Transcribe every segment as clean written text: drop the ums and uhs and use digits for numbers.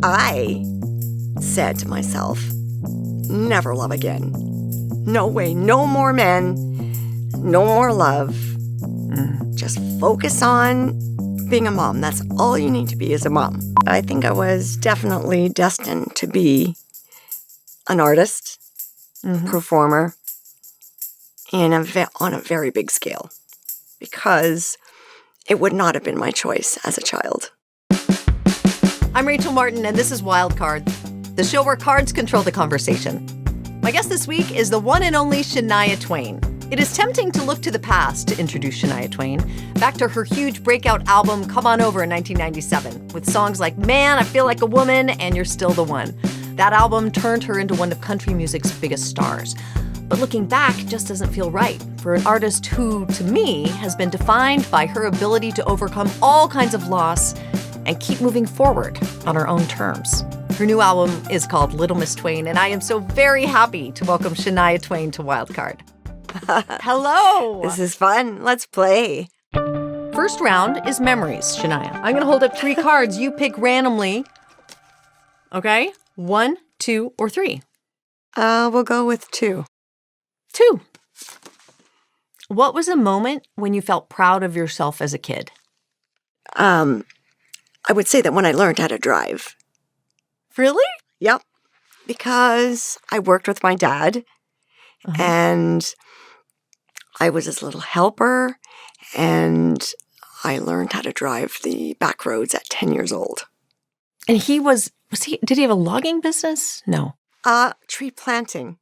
I said to myself, never love again. No way, no more men, no more love. Just focus on being a mom. That's all you need to be as a mom. I think I was definitely destined to be an artist, performer, on a very big scale, because it would not have been my choice as a child. I'm Rachel Martin, and this is Wildcard, the show where cards control the conversation. My guest this week is the one and only Shania Twain. It is tempting to look to the past to introduce Shania Twain, back to her huge breakout album, Come On Over in 1997, with songs like Man, I Feel Like a Woman, and You're Still the One. That album turned her into one of country music's biggest stars. But looking back just doesn't feel right for an artist who, to me, has been defined by her ability to overcome all kinds of loss and keep moving forward on her own terms. Her new album is called Little Miss Twain, and I am so very happy to welcome Shania Twain to Wildcard. Hello! This is fun. Let's play. First round is memories, Shania. I'm going to hold up 3 cards. You pick randomly. Okay? 1, 2, or 3. We'll go with 2. 2. What was a moment when you felt proud of yourself as a kid? I would say that when I learned how to drive. Really? Yep. Because I worked with my dad, and I was his little helper, and I learned how to drive the back roads at 10 years old. And did he have a logging business? No. Tree planting.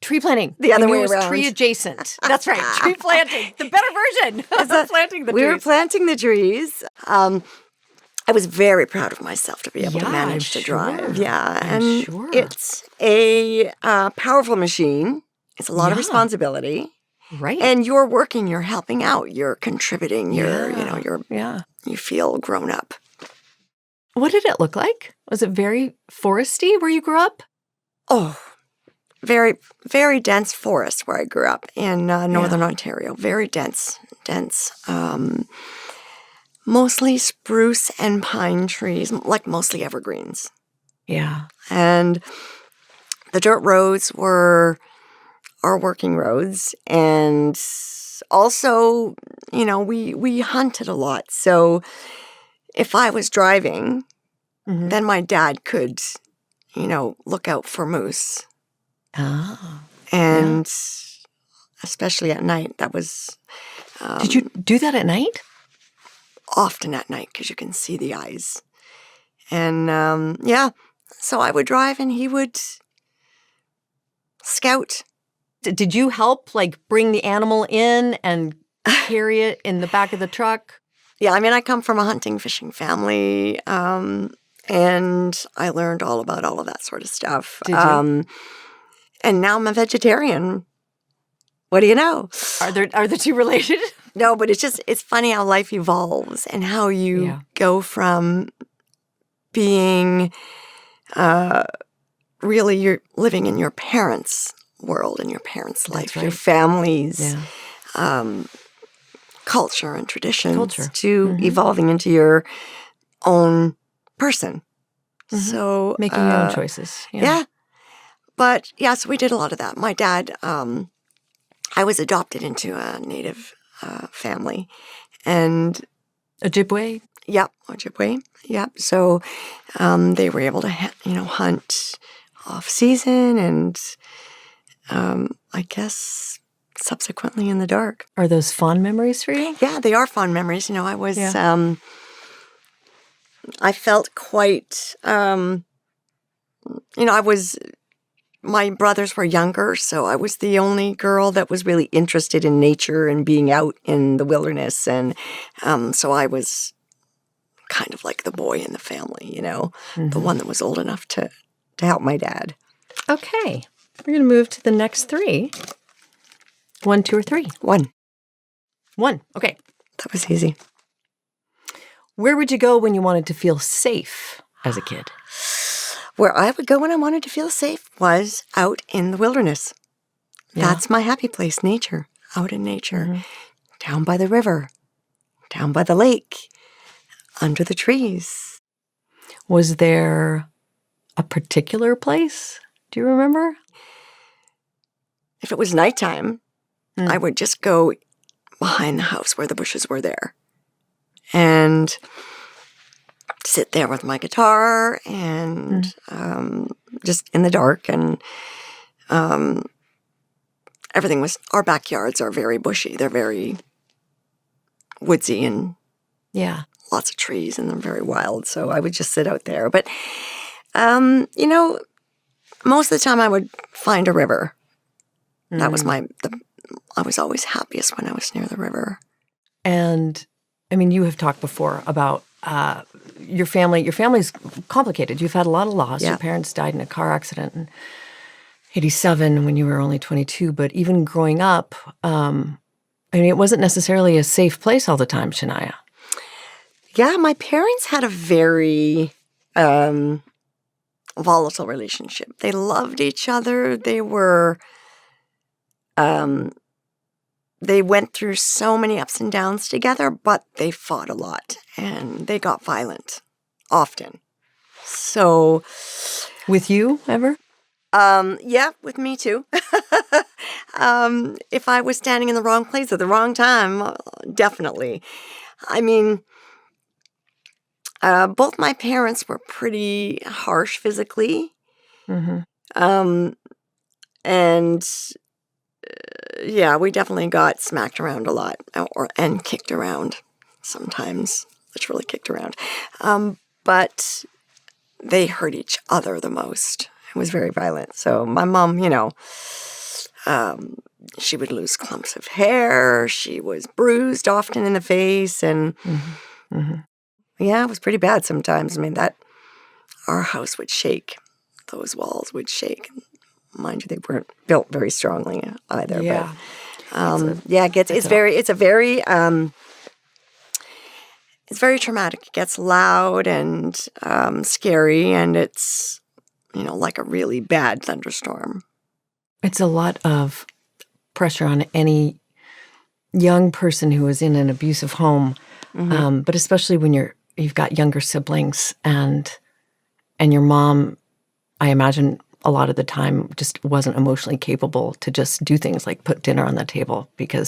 Tree planting. The other way way around. around. Tree adjacent. That's right. Tree planting. The better version of planting the trees. We were planting the trees. I was very proud of myself to be able to manage to drive. Yeah, and it's a powerful machine. It's a lot of responsibility. Right. And you're working, you're helping out, you're contributing, you feel grown up. What did it look like? Was it very foresty where you grew up? Oh, very, very dense forest where I grew up in northern Ontario. Very dense. Mostly spruce and pine trees, like mostly evergreens. Yeah. And the dirt roads were our working roads. And also, we hunted a lot. So if I was driving, then my dad could, look out for moose. Oh. And especially at night, that was... Did you do that at night? Often at night, because you can see the eyes. And, so I would drive and he would scout. Did you help, bring the animal in and carry it in the back of the truck? Yeah, I come from a hunting, fishing family, and I learned all about all of that sort of stuff. Did you? And now I'm a vegetarian. What do you know? Are the two related? No, but it's funny how life evolves and how you go from being really you're living in your parents' world and your parents' life, your family's culture and traditions to evolving into your own person. So making your own choices. Yeah. But so we did a lot of that. My dad, I was adopted into a native family, and Ojibwe. Yep, Ojibwe. Yep. So they were able to hunt off season, and I guess subsequently in the dark. Are those fond memories for you? Yeah, they are fond memories. I was I felt quite my brothers were younger, so I was the only girl that was really interested in nature and being out in the wilderness. And so I was kind of like the boy in the family, the one that was old enough to help my dad. Okay. We're going to move to the next 3. 1, 2, or 3? 1. 1. Okay. That was easy. Where would you go when you wanted to feel safe as a kid? Where I would go when I wanted to feel safe was out in the wilderness. Yeah. That's my happy place, nature, out in nature, down by the river, down by the lake, under the trees. Was there a particular place? Do you remember? If it was nighttime, Mm. I would just go behind the house where the bushes were there and sit there with my guitar and just in the dark. And everything was, our backyards are very bushy. They're very woodsy and Yeah. lots of trees, and they're very wild. So I would just sit out there. But, you know, most of the time I would find a river. That was I was always happiest when I was near the river. And I mean, you have talked before about your family. Your family's complicated. You've had a lot of loss. Yeah. Your parents died in a car accident in 87 when you were only 22. But even growing up, I mean, it wasn't necessarily a safe place all the time, Shania. Yeah, my parents had a very volatile relationship. They loved each other. They were, they went through so many ups and downs together, but they fought a lot and they got violent often. So, With you, ever? yeah, with me too. If I was standing in the wrong place at the wrong time, definitely. I mean, both my parents were pretty harsh physically. And yeah, we definitely got smacked around a lot and kicked around sometimes, literally kicked around. But they hurt each other the most. It was very violent. So my mom, you know, she would lose clumps of hair. She was bruised often in the face. And yeah, it was pretty bad sometimes. I mean, our house would shake. Those walls would shake. Mind you, they weren't built very strongly either. Yeah. But it's very traumatic. It gets loud and scary, and it's, you know, like a really bad thunderstorm. It's a lot of pressure on any young person who is in an abusive home, but especially when you've got younger siblings and your mom, I imagine a lot of the time just wasn't emotionally capable to just do things like put dinner on the table because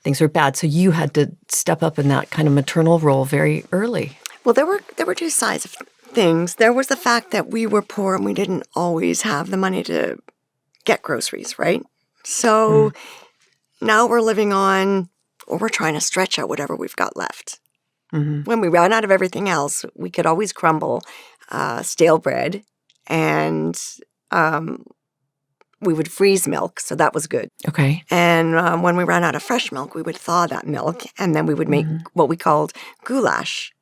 things were bad. So you had to step up in that kind of maternal role very early. Well, there were two sides of things. There was the fact that we were poor and we didn't always have the money to get groceries, right? So now we're living on, or we're trying to stretch out whatever we've got left. When we ran out of everything else, we could always crumble stale bread, and we would freeze milk, so that was good. Okay. And when we ran out of fresh milk, we would thaw that milk, and then we would make what we called goulash,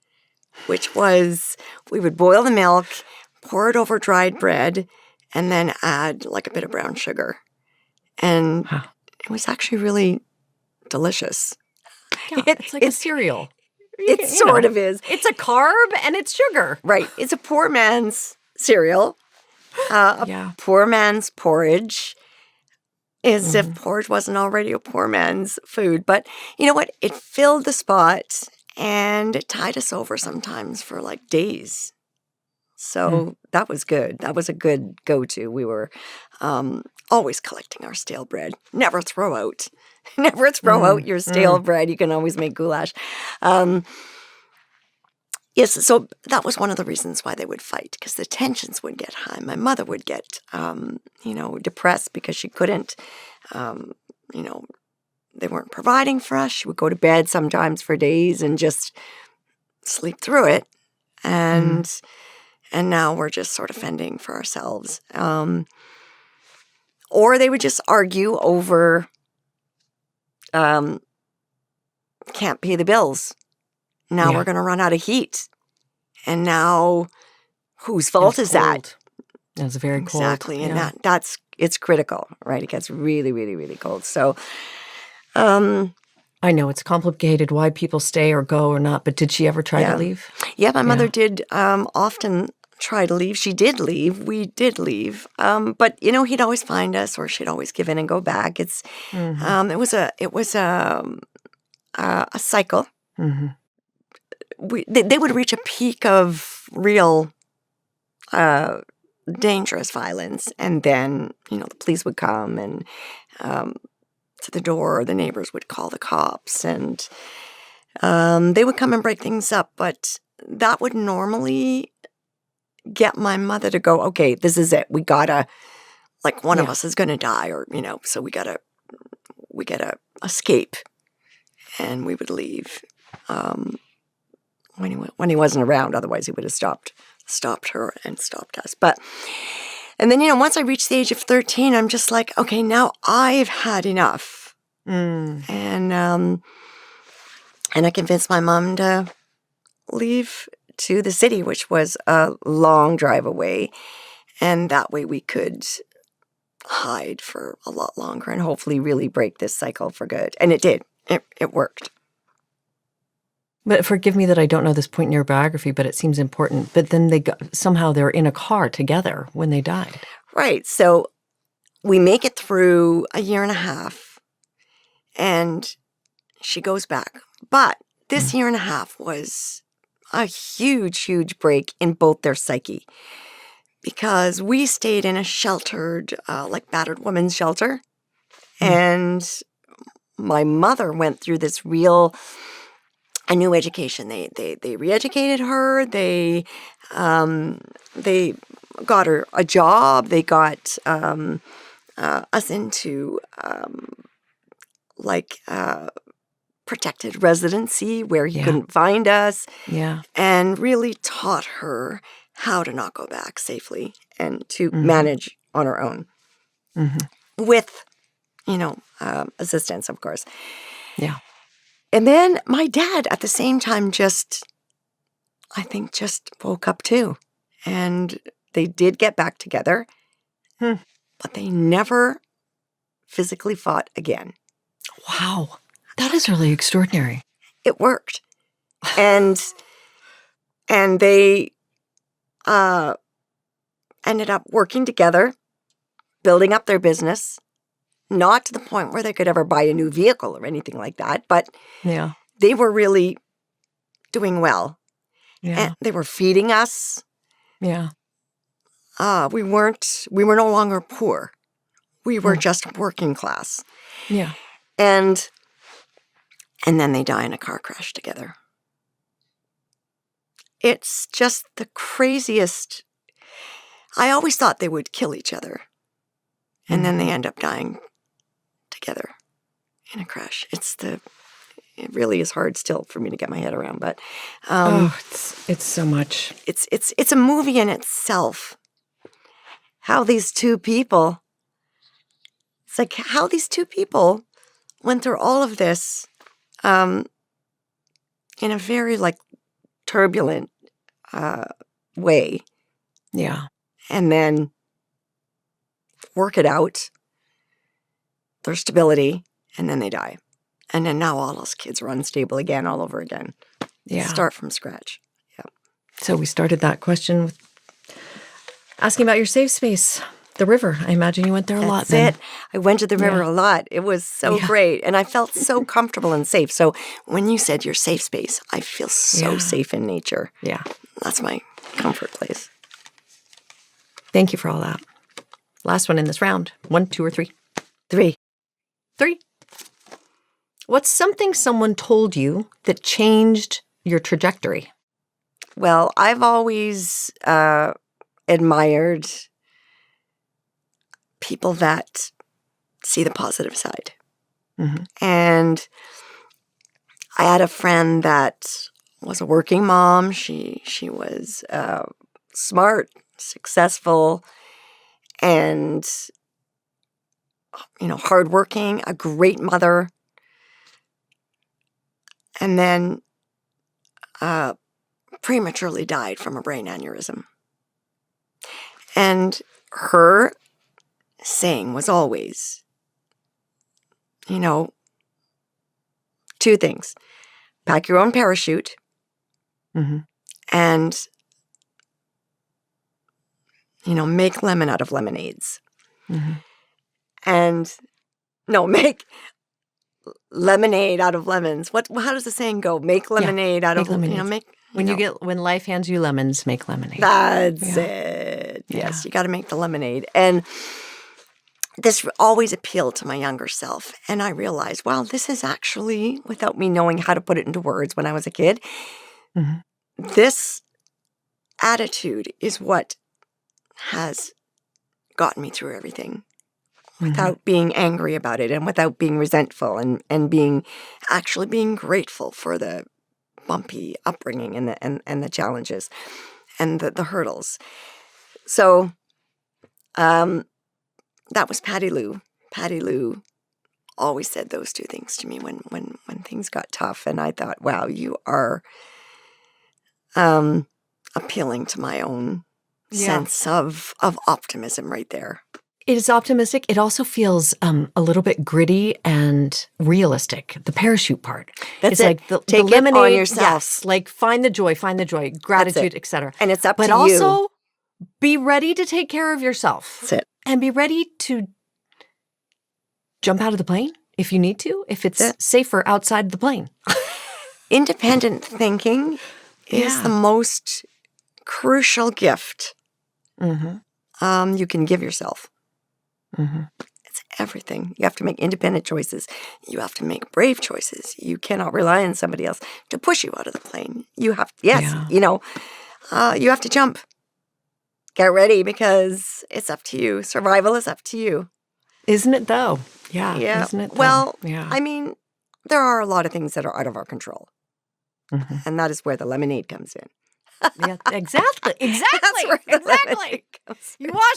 which was we would boil the milk, pour it over dried bread, and then add like a bit of brown sugar. And it was actually really delicious. Yeah, it's like a cereal. It sort of is. It's a carb and it's sugar. Right. It's a poor man's cereal, poor man's porridge, as if porridge wasn't already a poor man's food. But you know what? It filled the spot and it tied us over sometimes for like days. So that was good. That was a good go-to. We were always collecting our stale bread. Never throw out. Never throw out your stale bread. You can always make goulash. Yes, so that was one of the reasons why they would fight, because the tensions would get high. My mother would get, depressed because she couldn't, they weren't providing for us. She would go to bed sometimes for days and just sleep through it. And now we're just sort of fending for ourselves. Or they would just argue over can't pay the bills. Now we're going to run out of heat. And now whose fault is that? It's very cold. Exactly. And it's critical, right? It gets really, really, really cold. So I know it's complicated why people stay or go or not, but did she ever try to leave? Yeah, my mother did often try to leave. She did leave. We did leave. But he'd always find us, or she'd always give in and go back. It was a cycle. They would reach a peak of real dangerous violence. And then, the police would come and to the door, the neighbors would call the cops, and they would come and break things up. But that would normally get my mother to go, okay, this is it. We gotta, like, one of us is gonna die, or, so we gotta escape. And we would leave when he wasn't around. Otherwise, he would have stopped her and stopped us. And then, once I reached the age of 13, I'm just like, okay, now I've had enough. And I convinced my mom to leave to the city, which was a long drive away. And that way we could hide for a lot longer and hopefully really break this cycle for good. And it did. It worked. But forgive me that I don't know this point in your biography, but it seems important. But then somehow they're in a car together when they died. Right. So we make it through a year and a half, and she goes back. But this year and a half was a huge, huge break in both their psyche, because we stayed in a sheltered, battered women's shelter. And my mother went through this a new education. They re-educated her. They got her a job. They got us into protected residency where he couldn't find us. Yeah. And really taught her how to not go back safely and to manage on her own with, assistance, of course. Yeah. And then my dad, at the same time, I think just woke up too. And they did get back together, but they never physically fought again. Wow. That is really extraordinary. It worked. And they ended up working together, building up their business. Not to the point where they could ever buy a new vehicle or anything like that, but they were really doing well. Yeah. And they were feeding us. Yeah. We were no longer poor. We were just working class. Yeah. And then they die in a car crash together. It's just the craziest. I always thought they would kill each other. And then they end up dying together in a crash. It really is hard still for me to get my head around, but it's so much. It's a movie in itself. How these two people went through all of this in a very turbulent way. Yeah. And then work it out, their stability, and then they die. And then now all those kids are unstable again, all over again. Yeah. Start from scratch. Yeah. So we started that question with asking about your safe space, the river. I imagine you went there a lot then. That's it. I went to the river a lot. It was so great. And I felt so comfortable and safe. So when you said your safe space, I feel so safe in nature. Yeah. That's my comfort place. Thank you for all that. Last one in this round. 1, 2, or 3? 3. 3. What's something someone told you that changed your trajectory? Well, I've always admired people that see the positive side. And I had a friend that was a working mom. She was smart, successful, and hardworking, a great mother. And then prematurely died from a brain aneurysm. And her saying was always, 2 things. Pack your own parachute and, make lemon out of lemonades. And, make lemonade out of lemons. How does the saying go? Make lemonade out of, when life hands you lemons, make lemonade. That's it. Yes, you got to make the lemonade. And this always appealed to my younger self. And I realized, well, this is actually, without me knowing how to put it into words when I was a kid, this attitude is what has gotten me through everything without being angry about it and without being resentful and actually being grateful for the bumpy upbringing and the challenges and the hurdles. So that was Patty Lou. Patty Lou always said those two things to me when things got tough. And I thought, wow, you are appealing to my own sense of optimism right there. It is optimistic. It also feels a little bit gritty and realistic. The parachute part. That's it's it. Like the Take lemonade, it on yourself. Yes, like find the joy, gratitude, etc. And it's up to you. But also be ready to take care of yourself. That's it. And be ready to jump out of the plane if you need to, if it's safer outside the plane. Independent thinking is the most crucial gift you can give yourself. It's everything. You have to make independent choices. You have to make brave choices. You cannot rely on somebody else to push you out of the plane. You have, you have to jump. Get ready because it's up to you. Survival is up to you. Isn't it though? Yeah. Isn't it though? Well, I mean, there are a lot of things that are out of our control. And that is where the lemonade comes in. Yeah, exactly. You wash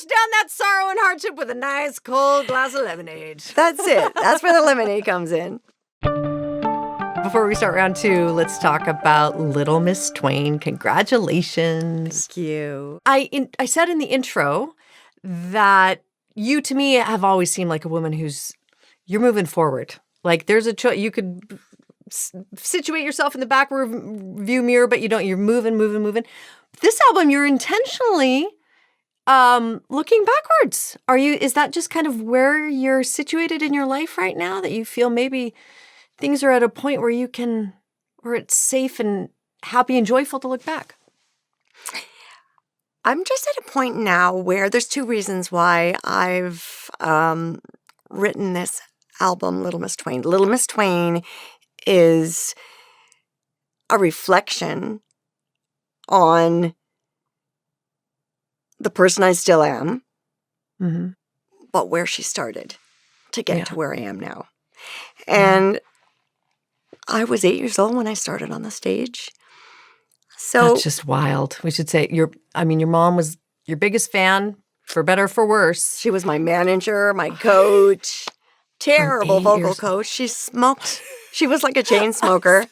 down that sorrow and hardship with a nice cold glass of lemonade. That's it. That's where the lemonade comes in. Before we start round 2, let's talk about Little Miss Twain. Congratulations. Thank you. I said in the intro that you, to me, have always seemed like a woman you're moving forward. Like there's a choice. You could situate yourself in the back view mirror, but you don't. You're moving. This album, you're intentionally looking backwards. Is that just kind of where you're situated in your life right now, that you feel maybe things are at a point where it's safe and happy and joyful to look back? I'm just at a point now where there's 2 reasons why I've written this album, Little Miss Twain. Little Miss Twain is a reflection on the person I still am, but where she started to get to where I am now. And I was 8 years old when I started on the stage. So that's just wild. We should say your mom was your biggest fan, for better or for worse. She was my manager, my coach, terrible vocal coach. She smoked. She was like a chain smoker.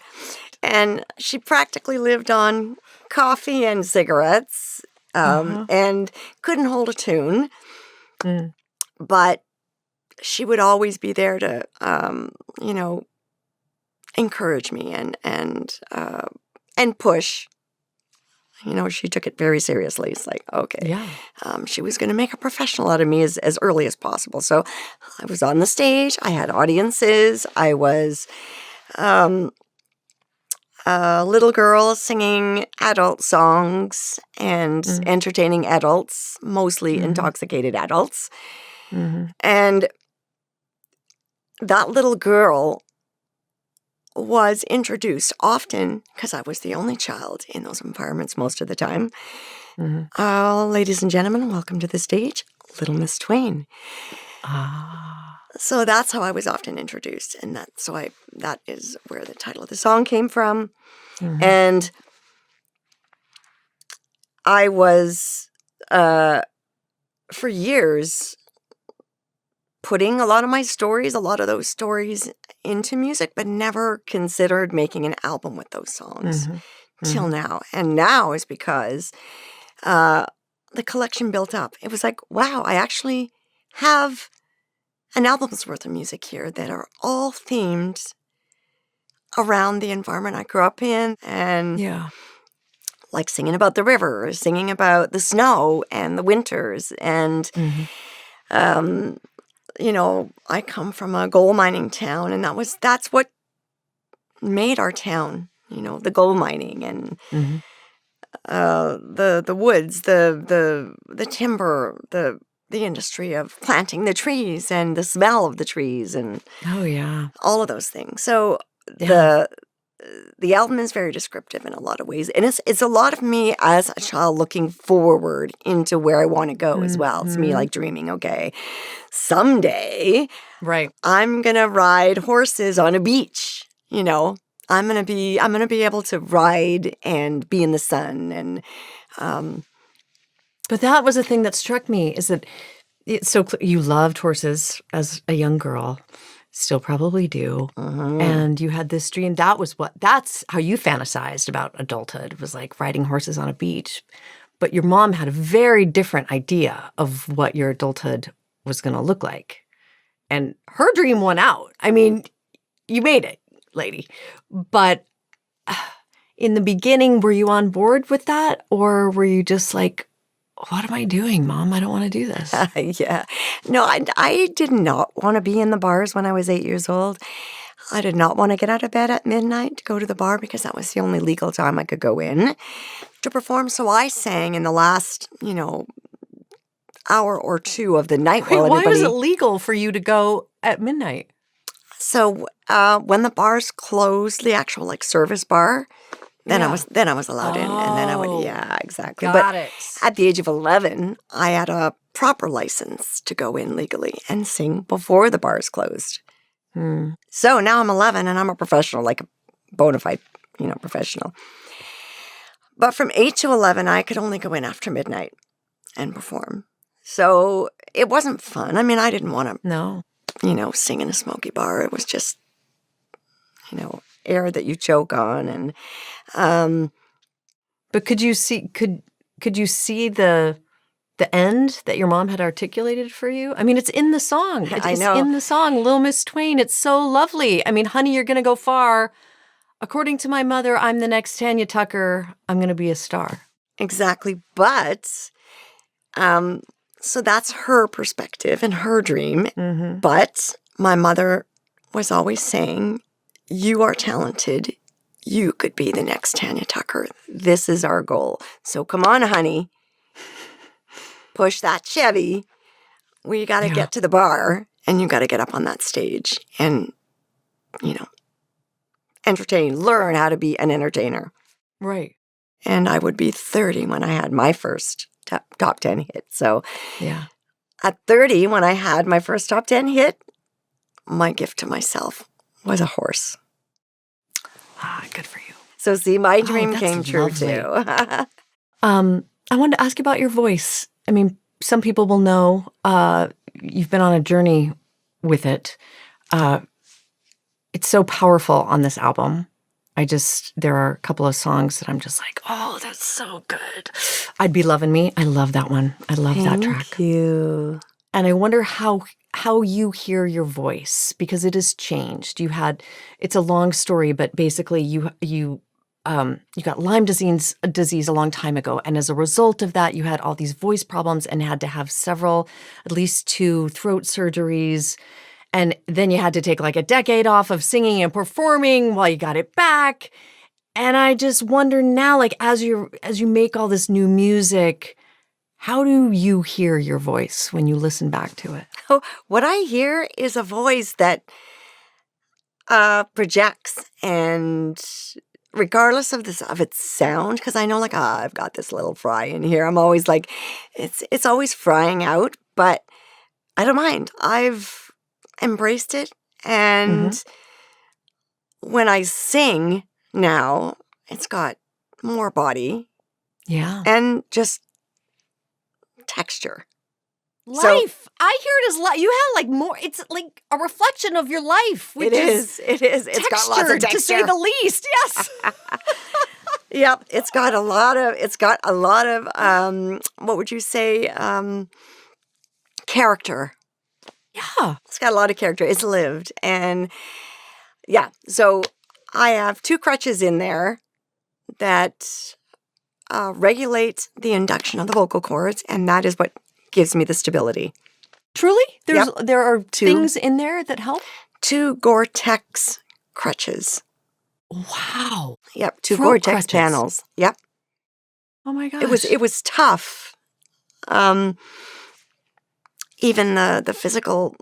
And she practically lived on coffee and cigarettes and couldn't hold a tune. But she would always be there to, encourage me and push. She took it very seriously. It's like, okay. Yeah. She was going to make a professional out of me as early as possible. So I was on the stage. I had audiences. I was a little girl singing adult songs and entertaining adults, mostly intoxicated adults. And that little girl was introduced often, because I was the only child in those environments most of the time. Ladies and gentlemen, welcome to the stage, Little Miss Twain. So that's how I was often introduced, and that is where the title of the song came from. And I was, for years, putting a lot of those stories into music, but never considered making an album with those songs till now. And now is because the collection built up. It was like, wow, I actually have an album's worth of music here that are all themed around the environment I grew up in, and like singing about the river, singing about the snow and the winters, and I come from a gold mining town, and that's what made our town, the gold mining, and the woods, the timber, the industry of planting the trees and the smell of the trees and Oh, yeah. all of those things. So Yeah. the album is very descriptive in a lot of ways, and it's a lot of me as a child looking forward into where I want to go as well. It's me like dreaming, okay, someday Right. I'm gonna ride horses on a beach. I'm gonna be able to ride and be in the sun and But that was a thing that struck me is that you loved horses as a young girl, still probably do. And you had this dream. That's how you fantasized about adulthood, was like riding horses on a beach. But your mom had a very different idea of what your adulthood was going to look like. And her dream won out. I mean, you made it, lady. But in the beginning, were you on board with that? Or were you just like, what am I doing, Mom? I don't want to do this. yeah. No, I did not want to be in the bars when I was 8 years old. I did not want to get out of bed at midnight to go to the bar because that was the only legal time I could go in to perform. So I sang in the last, hour or two of the night. Wait, why was it legal for you to go at midnight? So when the bars closed, the actual service bar, then I was allowed in, and then I would, yeah, exactly. Got it. At the age of 11, I had a proper license to go in legally and sing before the bars closed. So now I'm 11 and I'm a professional, like a bona fide, professional. But from 8 to 11, I could only go in after midnight and perform. So it wasn't fun. I mean, I didn't want to, sing in a smoky bar. It was just, air that you choke on. And but could you see the end that your mom had articulated for you? I mean, it's in the song. I know. In the song, Little Miss Twain. It's so lovely. I mean, honey, you're going to go far. According to my mother, I'm the next Tanya Tucker. I'm going to be a star. Exactly. But, so that's her perspective and her dream. But my mother was always saying, you are talented. You could be the next Tanya Tucker. This is our goal. So come on, honey. Push that Chevy. We got to get to the bar, and you got to get up on that stage and, entertain, learn how to be an entertainer. Right. And I would be 30 when I had my first top 10 hit. So at 30, when I had my first top 10 hit, my gift to myself was a horse. Good for you. So see, my dream came true too. I wanted to ask you about your voice. I mean, some people will know you've been on a journey with it. It's so powerful on this album. There are a couple of songs that I'm just like, oh, that's so good. I'd Be Lovin' Me. I love that one. I love that track. Thank you. And I wonder how you hear your voice, because it has changed. It's a long story, but basically you got Lyme disease a long time ago. And as a result of that, you had all these voice problems and had to have at least 2 throat surgeries. And then you had to take like a decade off of singing and performing while you got it back. And I just wonder now, like, as you make all this new music, how do you hear your voice when you listen back to it? Oh, what I hear is a voice that projects, and regardless of its sound, because I know I've got this little fry in here. I'm always like, it's always frying out, but I don't mind. I've embraced it, and when I sing now, it's got more body, and just texture. Life. I hear it as life. You have more. It's like a reflection of your life. It is. It's got lots of texture, to say the least. Yes. Yep. It's got a lot of. What would you say? Character. Yeah. It's got a lot of character. It's lived, and so I have 2 crutches in there that regulate the induction of the vocal cords, and that is what gives me the stability. Truly? There are things in there that help? 2 Gore-Tex crutches. Wow. Yep, 2 Gore-Tex panels. Yep. Oh my gosh. It was tough. Even the physical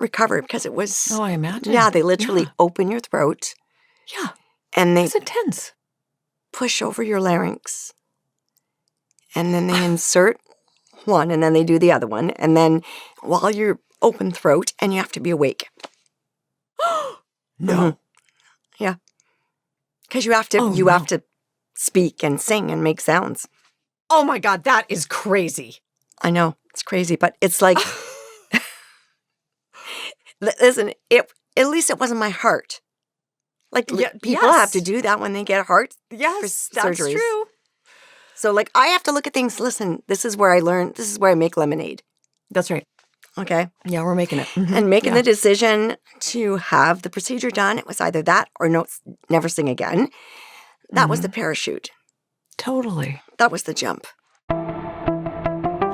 recovery, because it was. Oh, I imagine. Yeah, they literally open your throat. Yeah. And they It's intense. push over your larynx. And then they insert one, and then they do the other one. And then while you're open throat, and you have to be awake. No. Mhm. Yeah. Because you have to have to speak and sing and make sounds. Oh my God, that is crazy. I know, it's crazy, but it's like, listen, at least it wasn't my heart. Like, people have to do that when they get heart Yes, surgeries. that's true. So, like, I have to look at things. Listen, this is where I learn. This is where I make lemonade. That's right. Okay? Yeah, we're making it. Mhm. And making the decision to have the procedure done, it was either that or no, never sing again. That was the parachute. Totally. That was the jump.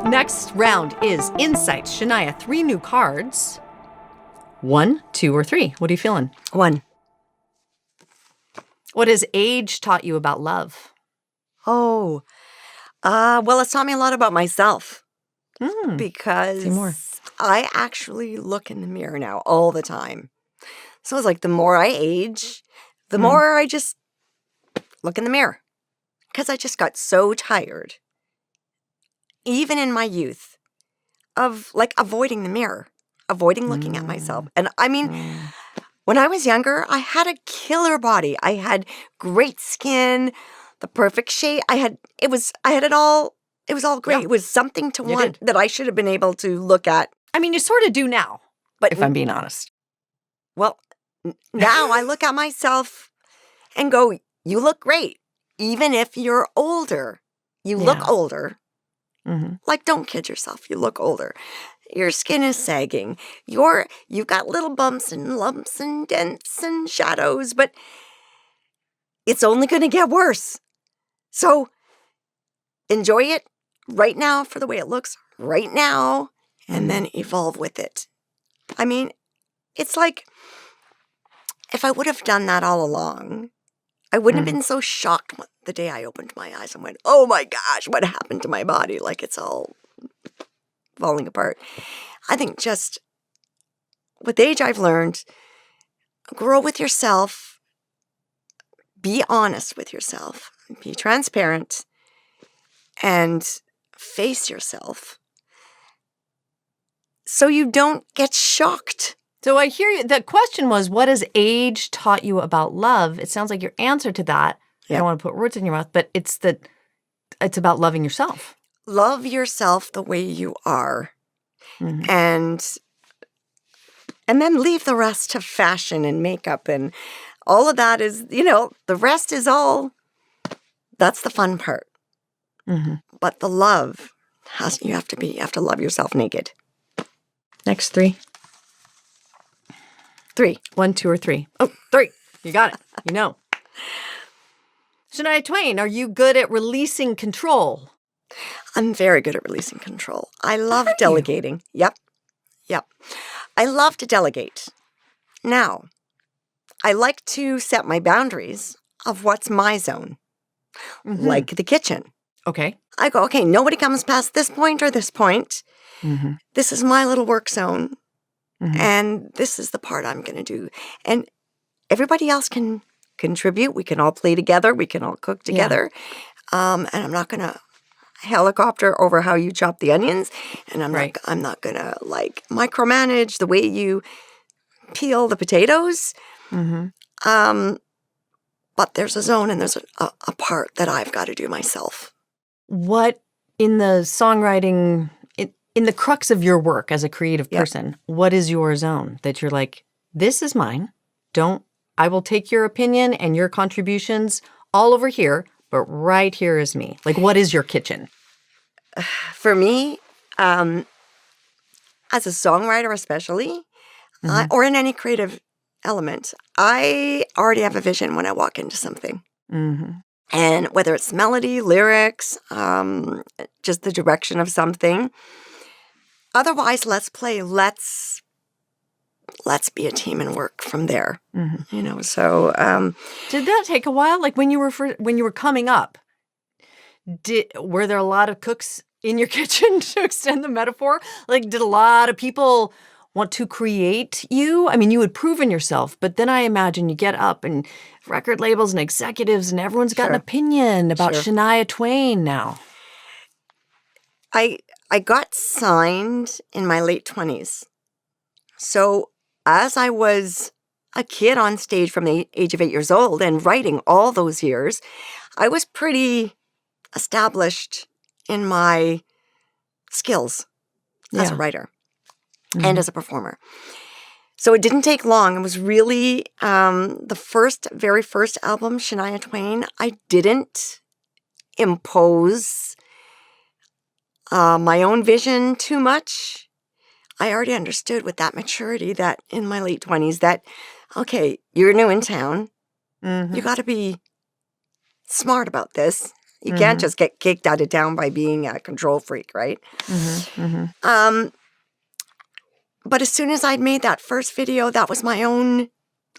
Next round is Insights. Shania, 3 new cards. 1, 2, or 3. What are you feeling? 1. What has age taught you about love? Oh, well, it's taught me a lot about myself. Say Because more. I actually look in the mirror now all the time. So it's like the more I age, the more I just look in the mirror. Because I just got so tired, even in my youth, of like avoiding the mirror, avoiding looking at myself. And I mean, when I was younger, I had a killer body. I had great skin, the perfect shape. I had it all. It was all great. Yeah. It was something to You want did. that I should have been able to look at. I mean, you sort of do now, But if I'm being honest. well, now I look at myself and go, you look great. Even if you're older, you look older. Mm-hmm. Like, don't kid yourself. You look older. Your skin is sagging. You've got little bumps and lumps and dents and shadows, but it's only going to get worse. So enjoy it right now for the way it looks right now, and then evolve with it. I mean, it's like if I would have done that all along, I wouldn't have been so shocked the day I opened my eyes and went, oh my gosh, what happened to my body? Like it's all falling apart. I think just with age I've learned, grow with yourself, be honest with yourself, be transparent, and face yourself so you don't get shocked. So I hear you. The question was, what has age taught you about love? It sounds like your answer to that, I don't want to put words in your mouth, but it's about loving yourself. Love yourself the way you are. Mm-hmm. And then leave the rest to fashion and makeup and all of that is, the rest is all, that's the fun part. Mm-hmm. But the love, you have to love yourself naked. Next 3. 3. 1, 2, or 3. Oh, 3. You got it. You know. Shania Twain, are you good at releasing control? I'm very good at releasing control. I love delegating. Yep. I love to delegate. Now, I like to set my boundaries of what's my zone, like the kitchen. Okay. I go, okay, nobody comes past this point or this point. Mm-hmm. This is my little work zone, Mm-hmm. and this is the part I'm going to do. And everybody else can contribute. We can all play together. We can all cook together. And I'm not going to helicopter over how you chop the onions, and I'm not going to micromanage the way you peel the potatoes. Mm-hmm. But there's a zone and there's a part that I've got to do myself. What in the songwriting, in the crux of your work as a creative person, what is your zone that you're like, this is mine. I will take your opinion and your contributions all over here, but right here is me. Like, what is your kitchen? For me, as a songwriter especially, or in any creative element, I already have a vision when I walk into something. Mm-hmm. And whether it's melody, lyrics, just the direction of something. Otherwise, let's let's be a team and work from there. So Did that take a while? Like when you were coming up, were there a lot of cooks in your kitchen, to extend the metaphor? Like, did a lot of people want to create you? I mean, you had proven yourself, but then I imagine you get up and record labels and executives and everyone's got an opinion about Shania Twain now. I got signed in my late 20s. So as I was a kid on stage from the age of 8 years old and writing all those years, I was pretty established in my skills as a writer and as a performer. So it didn't take long. It was really the very first album, Shania Twain. I didn't impose my own vision too much. I already understood with that maturity that in my late 20s that, okay, you're new in town. You got to be smart about this. You can't just get kicked out of town by being a control freak, right? But as soon as I'd made that first video, that was my own.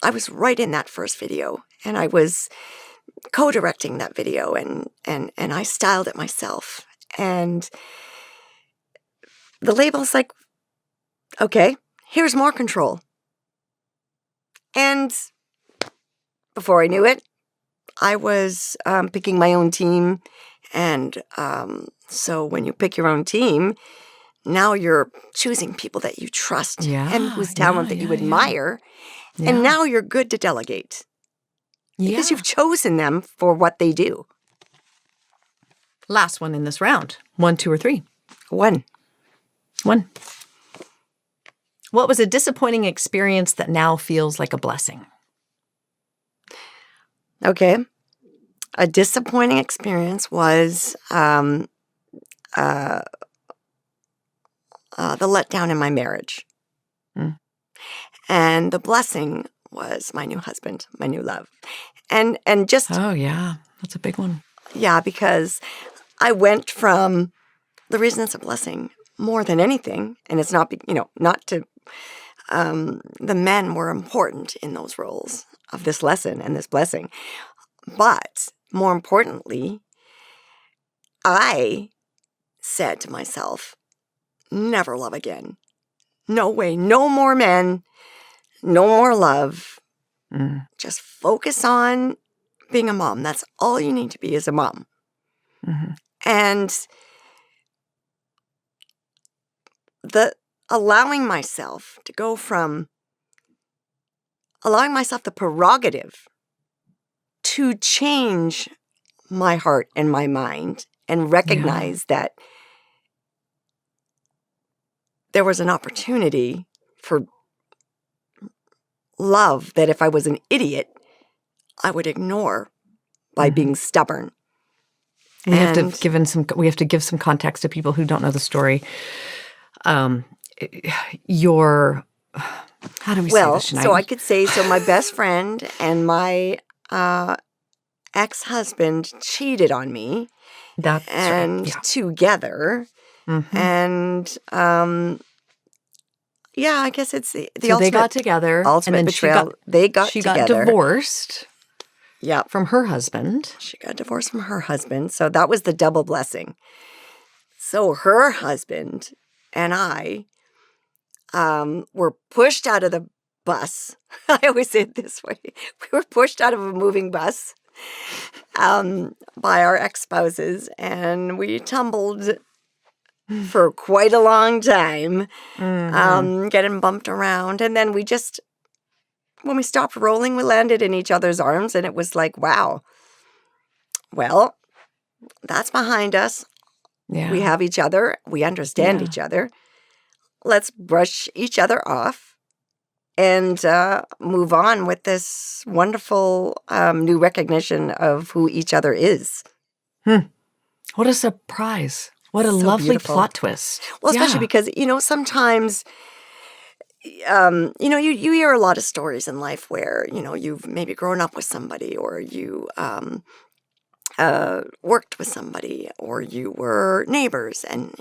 I was right in that first video, and I was co-directing that video, and I styled it myself. And the label's like, okay, here's more control. And before I knew it, I was picking my own team. And so when you pick your own team, now you're choosing people that you trust and whose talent that you admire. Yeah. And now you're good to delegate because you've chosen them for what they do. Last one in this round. 1, 2, or 3? 1. What was a disappointing experience that now feels like a blessing? Okay. A disappointing experience was the letdown in my marriage. And the blessing was my new husband, my new love. And just... Oh, yeah. That's a big one. Yeah, because I went from... The reason it's a blessing more than anything, and it's not, not to... the men were important in those roles of this lesson and this blessing. But more importantly, I said to myself, never love again. No way. No more men. No more love. Just focus on being a mom. That's all you need to be as a mom. And allowing myself to go from allowing myself the prerogative to change my heart and my mind and recognize that there was an opportunity for love that if I was an idiot, I would ignore by being stubborn. We have to give some context to people who don't know the story. How do we say this, Shania? So I could say, my best friend and my ex-husband cheated on me. That's and right. Yeah. Together. And I guess it's the ultimate. They got together. Ultimate and then betrayal. She got divorced. Yeah. From her husband. She got divorced from her husband. So that was the double blessing. So her husband and I were pushed out of the bus. I always say it this way. We were pushed out of a moving bus by our ex-spouses, and we tumbled for quite a long time, getting bumped around. And then when we stopped rolling, we landed in each other's arms, and it was like, wow, well, that's behind us. Yeah. We have each other. We understand each other. Let's brush each other off and move on with this wonderful new recognition of who each other is. What a surprise. What a lovely beautiful plot twist. Well, especially because, sometimes, you hear a lot of stories in life where, you've maybe grown up with somebody, or you worked with somebody, or you were neighbors, and,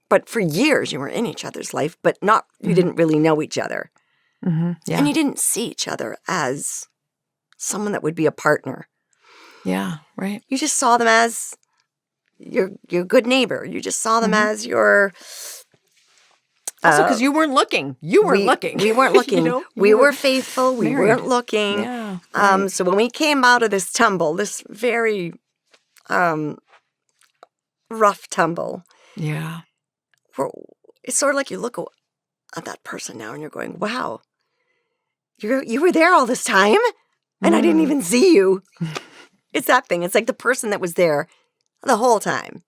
but for years you were in each other's life, but you didn't really know each other. Yeah. And you didn't see each other as someone that would be a partner. Yeah, right. You just saw them as your good neighbor. You just saw them as your... Also, because you weren't looking. You weren't looking. We weren't looking. We were faithful. We married. weren't looking. Yeah. Right. So when we came out of this tumble, this very rough tumble, Yeah. it's sort of like you look at that person now and you're going, wow, you were there all this time and I didn't even see you. It's that thing. It's like the person that was there the whole time.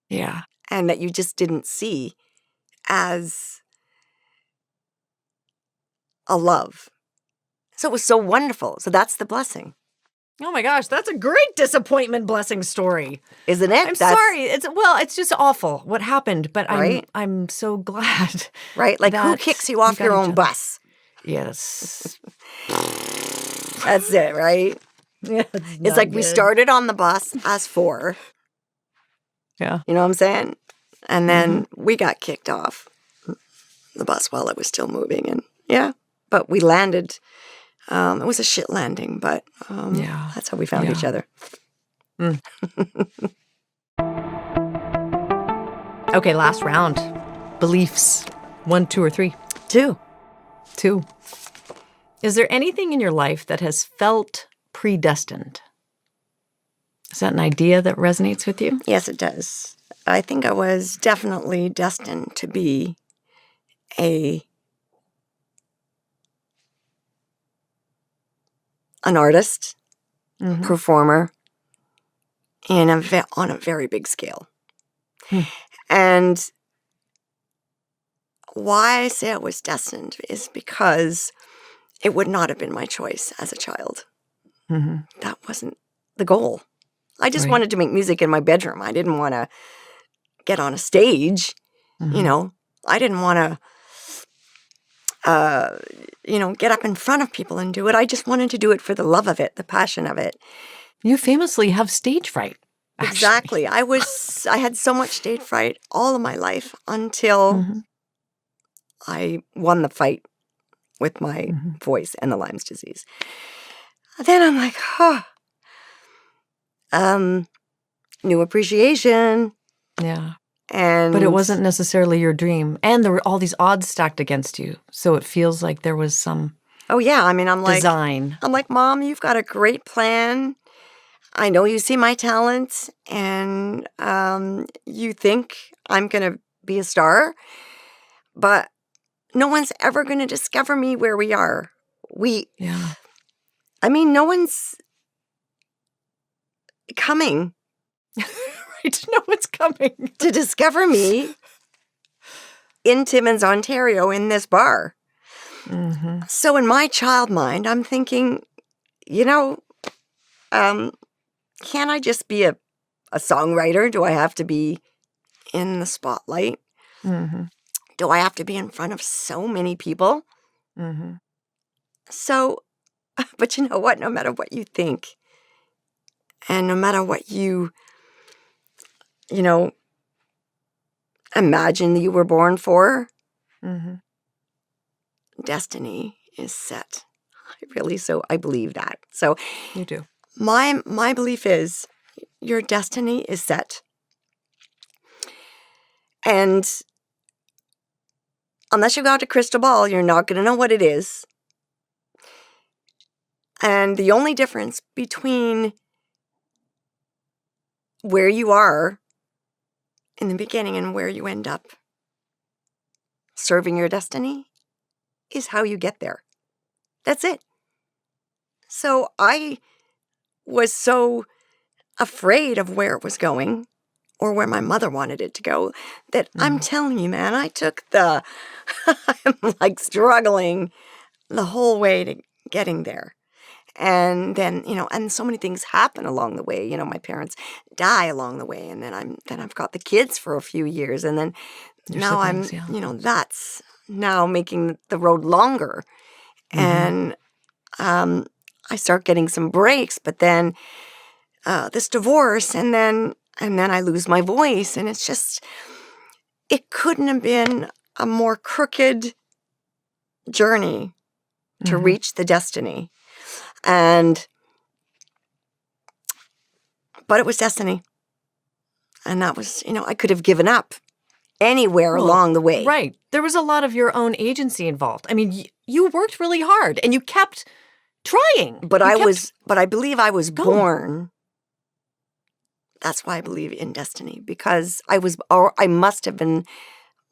Yeah. And that you just didn't see as a love. So it was so wonderful. So that's the blessing. Oh my gosh, that's a great disappointment blessing story. Isn't it? I'm sorry. It's just awful what happened, but Right? I'm so glad. Right? Like who that kicks you off got your each own other. bus? Yes. That's it, right? Yeah, It's like we started on the bus as four. Yeah. You know what I'm saying? And then we got kicked off the bus while it was still moving. And yeah, but we landed. It was a shit landing, but that's how we found each other. Okay, last round. Beliefs. 1, 2, or 3? 2. 2. Is there anything in your life that has felt predestined? Is that an idea that resonates with you? Yes, it does. I think I was definitely destined to be an artist, performer, on a very big scale. And why I say I was destined is because it would not have been my choice as a child. That wasn't the goal. I just wanted to make music in my bedroom. I didn't want to get on a stage. You know, I didn't want to, get up in front of people and do it. I just wanted to do it for the love of it, the passion of it. You famously have stage fright. Actually. Exactly. I had so much stage fright all of my life until I won the fight with my voice and the Lyme's disease. Then I'm like, new appreciation. Yeah. But it wasn't necessarily your dream. And there were all these odds stacked against you. So it feels like there was some Oh, yeah. I mean, I'm like... design. I'm like, Mom, you've got a great plan. I know you see my talent, and you think I'm going to be a star, but no one's ever going to discover me where we are. I mean, no one's coming. Right, no one's coming. To discover me in Timmins, Ontario, in this bar. So in my child mind, I'm thinking, can't I just be a songwriter? Do I have to be in the spotlight? Do I have to be in front of so many people? So, but you know what? No matter what you think, and no matter what you imagine you were born for, destiny is set. I believe that. So you do. My belief is your destiny is set. And unless you've got a crystal ball, you're not going to know what it is. And the only difference between where you are in the beginning and where you end up serving your destiny is how you get there. That's it. So I was so afraid of where it was going, or where my mother wanted it to go, that I'm telling you, man, I took I'm like struggling the whole way to getting there. And then, and so many things happen along the way. My parents die along the way, and then I've got the kids for a few years, and then Your now siblings, that's now making the road longer. And I start getting some breaks, but then this divorce, and then I lose my voice, and it's just, it couldn't have been a more crooked journey to reach the destiny. But it was destiny. And that was, I could have given up anywhere along the way. Right. There was a lot of your own agency involved. I mean, you worked really hard and you kept trying. But I believe I was born. That's why I believe in destiny, because I must have been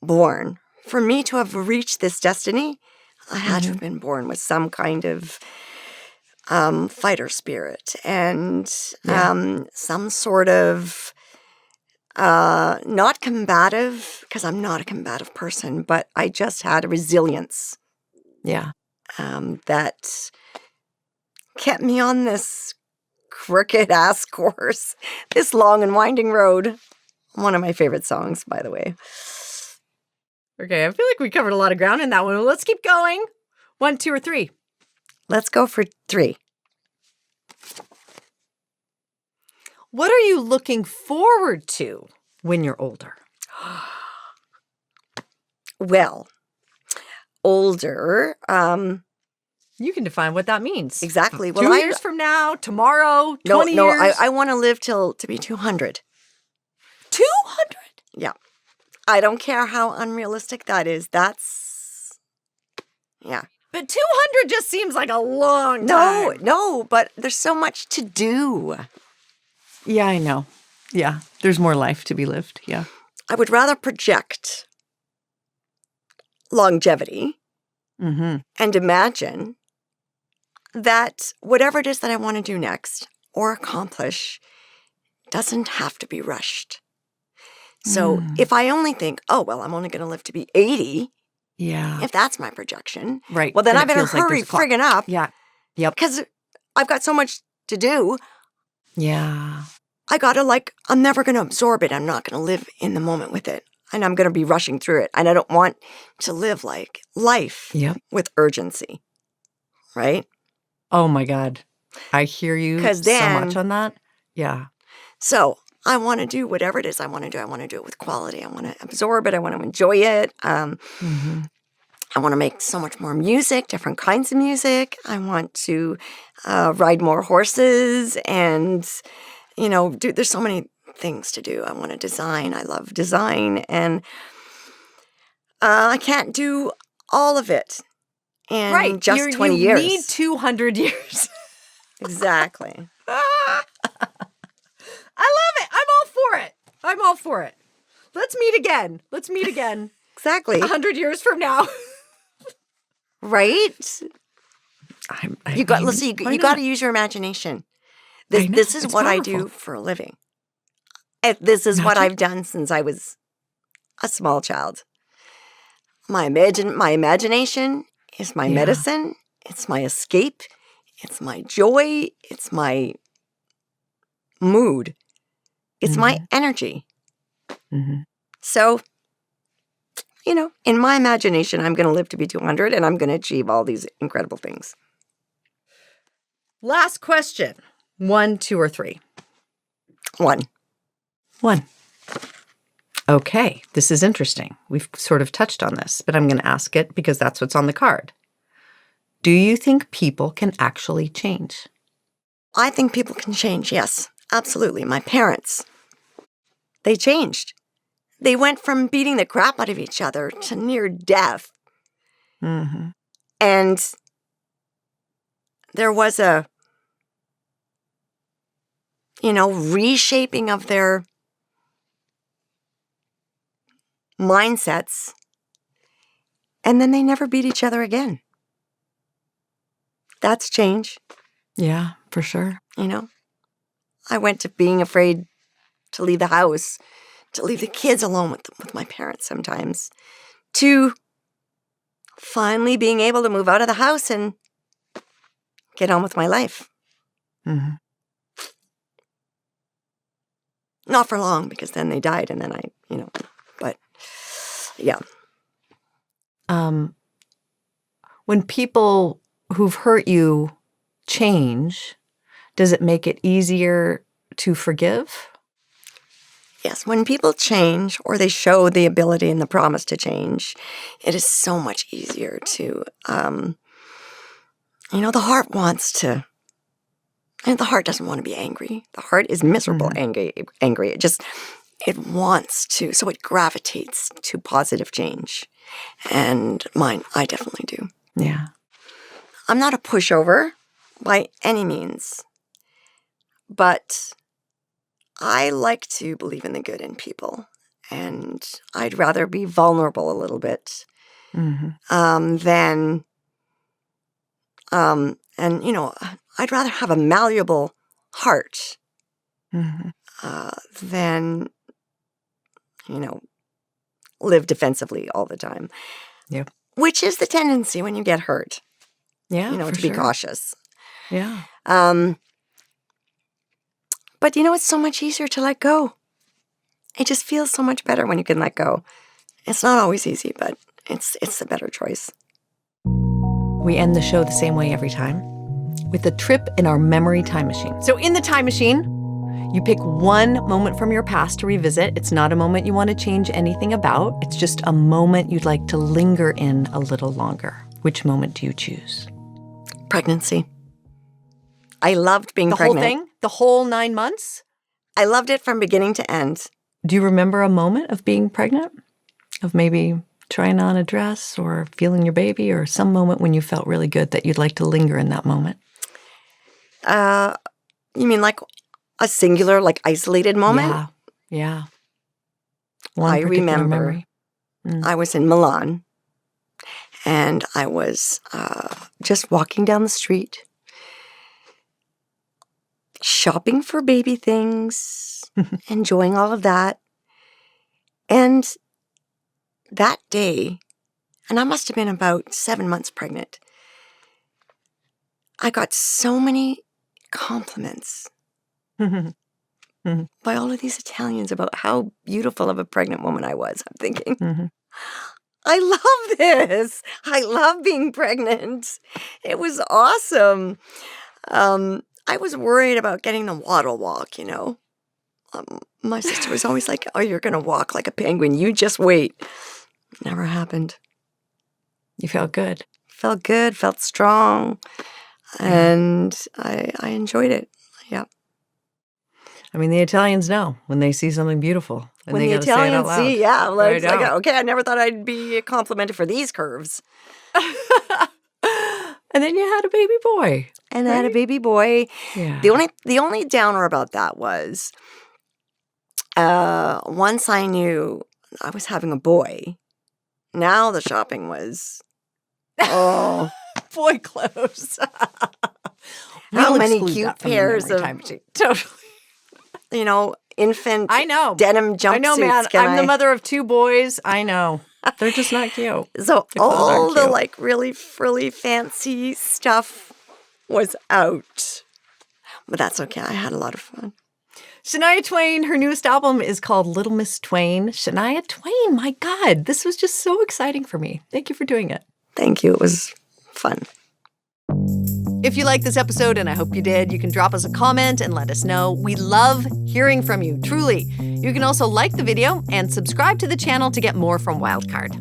born. For me to have reached this destiny, I had to have been born with some kind of fighter spirit and some sort of not combative, because I'm not a combative person, but I just had a resilience. Yeah. That kept me on this crooked ass course, this long and winding road. One of my favorite songs, by the way. Okay, I feel like we covered a lot of ground in that one. Let's keep going. 1, 2, or 3. Let's go for 3. What are you looking forward to when you're older? Well, older. You can define what that means. Exactly. 2 years from now, tomorrow, 20 years. No, I want to live to be 200. 200? Yeah. I don't care how unrealistic that is. Yeah. But 200 just seems like a long time. No, but there's so much to do. Yeah, I know. Yeah, there's more life to be lived. Yeah. I would rather project longevity Mm-hmm. and imagine that whatever it is that I want to do next or accomplish doesn't have to be rushed. So if I only think, I'm only going to live to be 80, if that's my projection, right? Well, then I better hurry friggin' up. Yeah. Yep. Because I've got so much to do. Yeah. I got to I'm never going to absorb it. I'm not going to live in the moment with it. And I'm going to be rushing through it. And I don't want to live life with urgency. Right? Oh my God. I hear you so much on that. Yeah. So I want to do whatever it is I want to do. I want to do it with quality. I want to absorb it. I want to enjoy it. I want to make so much more music, different kinds of music. I want to ride more horses and, there's so many things to do. I want to design. I love design. And I can't do all of it in just 20 years. You need 200 years. Exactly. I love it. I'm all for it. Let's meet again. Exactly. 100 years from now. Right? You got to use your imagination. This is what I do for a living. This is what I've done since I was a small child. My imagination is my medicine. It's my escape. It's my joy. It's my mood. It's my energy. Mm-hmm. So, in my imagination, I'm going to live to be 200 and I'm going to achieve all these incredible things. Last question. 1, 2, or 3? 1. Okay, this is interesting. We've sort of touched on this, but I'm going to ask it because that's what's on the card. Do you think people can actually change? I think people can change, yes. Absolutely. My parents, they changed. They went from beating the crap out of each other to near death. Mm-hmm. And there was a, reshaping of their mindsets. And then they never beat each other again. That's change. Yeah, for sure. I went to being afraid to leave the house, to leave the kids alone with my parents sometimes, to finally being able to move out of the house and get on with my life. Mm-hmm. Not for long, because then they died, and then but yeah. When people who've hurt you change, does it make it easier to forgive? Yes, when people change or they show the ability and the promise to change, it is so much easier to The heart wants to, and the heart doesn't want to be angry. The heart is miserable, angry. It wants to, so it gravitates to positive change. And mine, I definitely do. Yeah. I'm not a pushover by any means, but I like to believe in the good in people. And I'd rather be vulnerable a little bit than, I'd rather have a malleable heart than, live defensively all the time. Yep. Which is the tendency when you get hurt. Yeah, to be cautious. Yeah. But it's so much easier to let go. It just feels so much better when you can let go. It's not always easy, but it's the better choice. We end the show the same way every time, with a trip in our memory time machine. So in the time machine, you pick one moment from your past to revisit. It's not a moment you want to change anything about. It's just a moment you'd like to linger in a little longer. Which moment do you choose? Pregnancy. I loved being pregnant. The whole thing? The whole 9 months? I loved it from beginning to end. Do you remember a moment of being pregnant? Of maybe trying on a dress or feeling your baby, or some moment when you felt really good that you'd like to linger in that moment? You mean like a singular, like isolated moment? Yeah. I remember I was in Milan, and I was just walking down the street, shopping for baby things, enjoying all of that. And that day, and I must have been about 7 months pregnant, I got so many compliments by all of these Italians about how beautiful of a pregnant woman I was. I'm thinking, I love this. I love being pregnant. It was awesome. I was worried about getting the waddle walk, My sister was always like, oh, you're going to walk like a penguin. You just wait. Never happened. You felt good. Felt good, felt strong, and I enjoyed it. Yeah. I mean, the Italians know when they see something beautiful. And when they the Italians see, Right okay, I never thought I'd be complimented for these curves. And then you had a baby boy. And I had a baby boy. Yeah. The only downer about that was once I knew I was having a boy, now the shopping was, boy clothes. How many cute pairs of Totally. Infant I know. denim jumpsuits. I know, man. I'm the mother of 2 boys. I know. They're just not cute. So all the really frilly fancy stuff was out. But that's okay. I had a lot of fun. Shania Twain, her newest album is called Little Miss Twain. Shania Twain, my God, this was just so exciting for me. Thank you for doing it. Thank you. It was fun. If you like this episode, and I hope you did, you can drop us a comment and let us know. We love hearing from you, truly. You can also like the video and subscribe to the channel to get more from Wildcard.